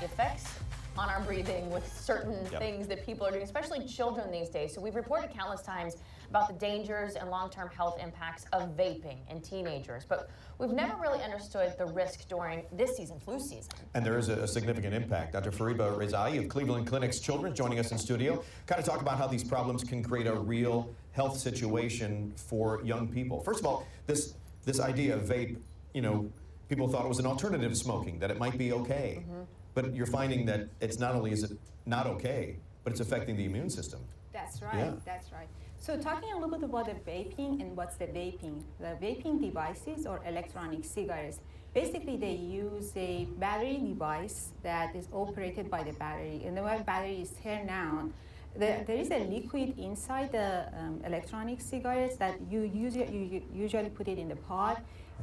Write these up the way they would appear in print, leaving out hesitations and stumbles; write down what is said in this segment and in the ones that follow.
effects on our breathing with certain things that people are doing, especially children these days. So we've reported countless times about the dangers and long-term health impacts of vaping in teenagers, but we've never really understood the risk during this season, flu season. And there is a significant impact. Dr. Fariba Rezai of Cleveland Clinic's Children joining us in studio, kind of talk about how these problems can create a real health situation for young people. First of all, this idea of vape, you know, people thought it was an alternative to smoking, that it might be okay. But you're finding that it's not only is it not okay, but it's affecting the immune system. That's right, that's right. So talking a little bit about the vaping and what's the vaping. The vaping devices or electronic cigarettes, basically they use a battery device that is operated by the battery. And the way battery is turned on, there is a liquid inside the electronic cigarettes that you usually put it in the pod,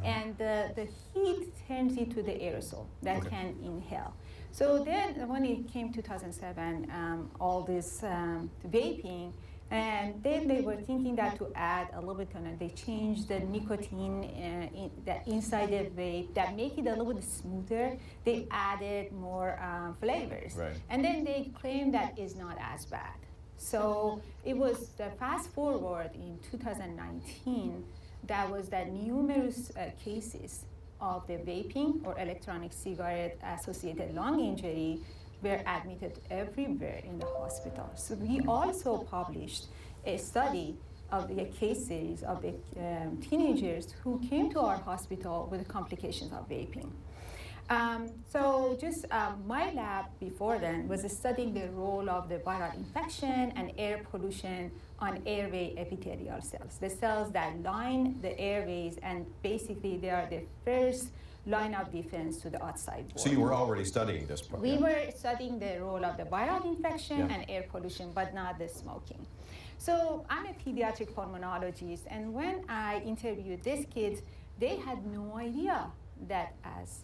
and the heat turns it to the aerosol that can inhale. So then when it came 2007, all this vaping, and then they were thinking that to add a little bit, they changed the nicotine inside the vape that make it a little bit smoother. They added more flavors. Right. And then they claimed that is not as bad. So it was the fast forward in 2019, that was the numerous cases of the vaping or electronic cigarette associated lung injury were admitted everywhere in the hospital. So we also published a study of the cases of the teenagers who came to our hospital with complications of vaping. My lab before then was studying the role of the viral infection and air pollution on airway epithelial cells, the cells that line the airways, and basically they are the first line of defense to the outside world. So you were already studying this part? We were studying the role of the viral infection and air pollution, but not the smoking. So I'm a pediatric pulmonologist, and when I interviewed these kids, they had no idea that as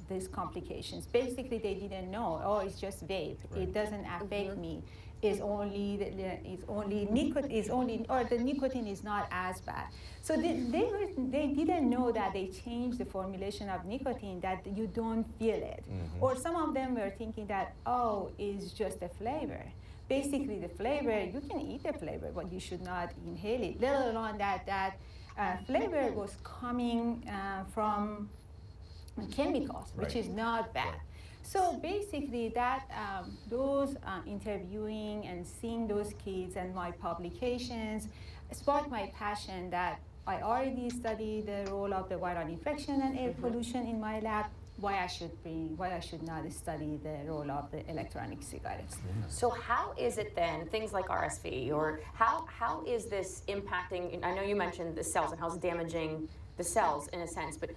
these complications. Basically, they didn't know, oh, it's just vape. It doesn't affect me. It's only nicotine, or the nicotine is not as bad. So they didn't know that they changed the formulation of nicotine, that you don't feel it. Or some of them were thinking that, oh, it's just a flavor. Basically, the flavor, you can eat the flavor, but you should not inhale it, let alone that flavor was coming from chemicals, which is not bad. So basically that those interviewing and seeing those kids and my publications sparked my passion that I already studied the role of the viral infection and air pollution in my lab. Why I should not study the role of the electronic cigarettes. So how is it then, things like RSV, or how is this impacting, I know you mentioned the cells and how it's damaging the cells in a sense, but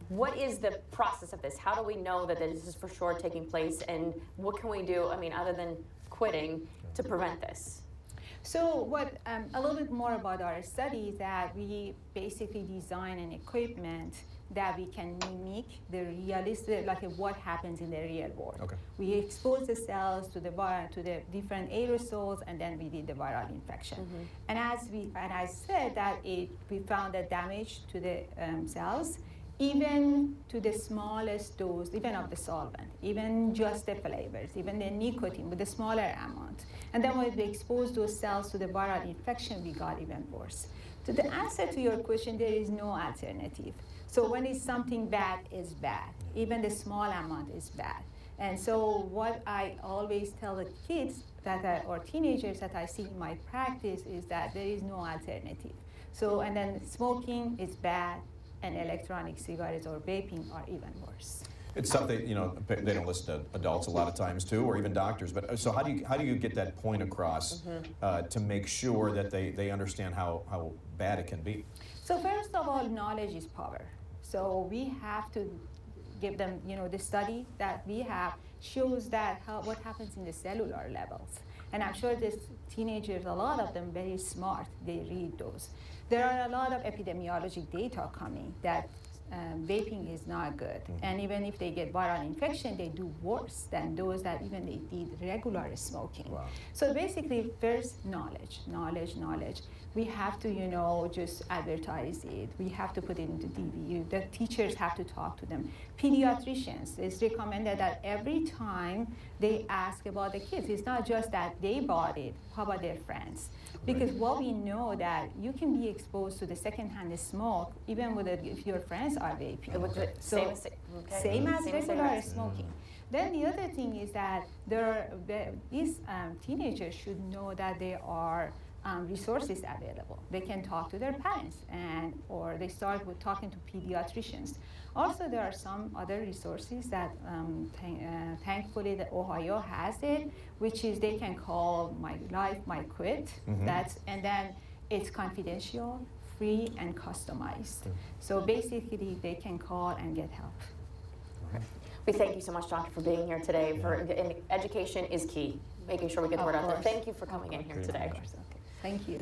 what is the process of this? How do we know that this is for sure taking place, and what can we do, I mean, other than quitting, to prevent this? So what, a little bit more about our study is that we basically design an equipment that we can mimic the realistic, like what happens in the real world. We expose the cells to the different aerosols, and then we did the viral infection. And as I said that we found the damage to the cells, even to the smallest dose, even of the solvent, even just the flavors, even the nicotine with the smaller amount. And then when we exposed those cells to the viral infection, we got even worse. So the answer to your question, there is no alternative. So when it's something bad, is bad. Even the small amount is bad. And so what I always tell the kids or teenagers that I see in my practice is that there is no alternative. So, and then smoking is bad, and electronic cigarettes or vaping are even worse. It's something, you know, they don't listen to adults a lot of times too, or even doctors, but so how do you get that point across to make sure that they understand how bad it can be? So first of all, knowledge is power. So we have to give them, you know, the study that we have shows that what happens in the cellular levels. And I'm sure these teenagers, a lot of them very smart, they read those. There are a lot of epidemiologic data coming that vaping is not good. And even if they get viral infection, they do worse than those that even they did regular smoking. Wow. So basically, first knowledge. We have to, just advertise it. We have to put it into TV. The teachers have to talk to them. Pediatricians, it's recommended that every time they ask about the kids, it's not just that they bought it, how about their friends? Because what we know that you can be exposed to the secondhand smoke even if your friends are vaping. Same Same as regular smoking. Then the other thing is that these teenagers should know that there are resources available. They can talk to their parents, or they start with talking to pediatricians. Also, there are some other resources that thankfully the Ohio has it, which is they can call My Life, My Quit. And then it's confidential, free, and customized. So basically, they can call and get help. We thank you so much, Doctor, for being here today. And education is key, making sure we get the word out there. Thank you for coming in here today. Thank you.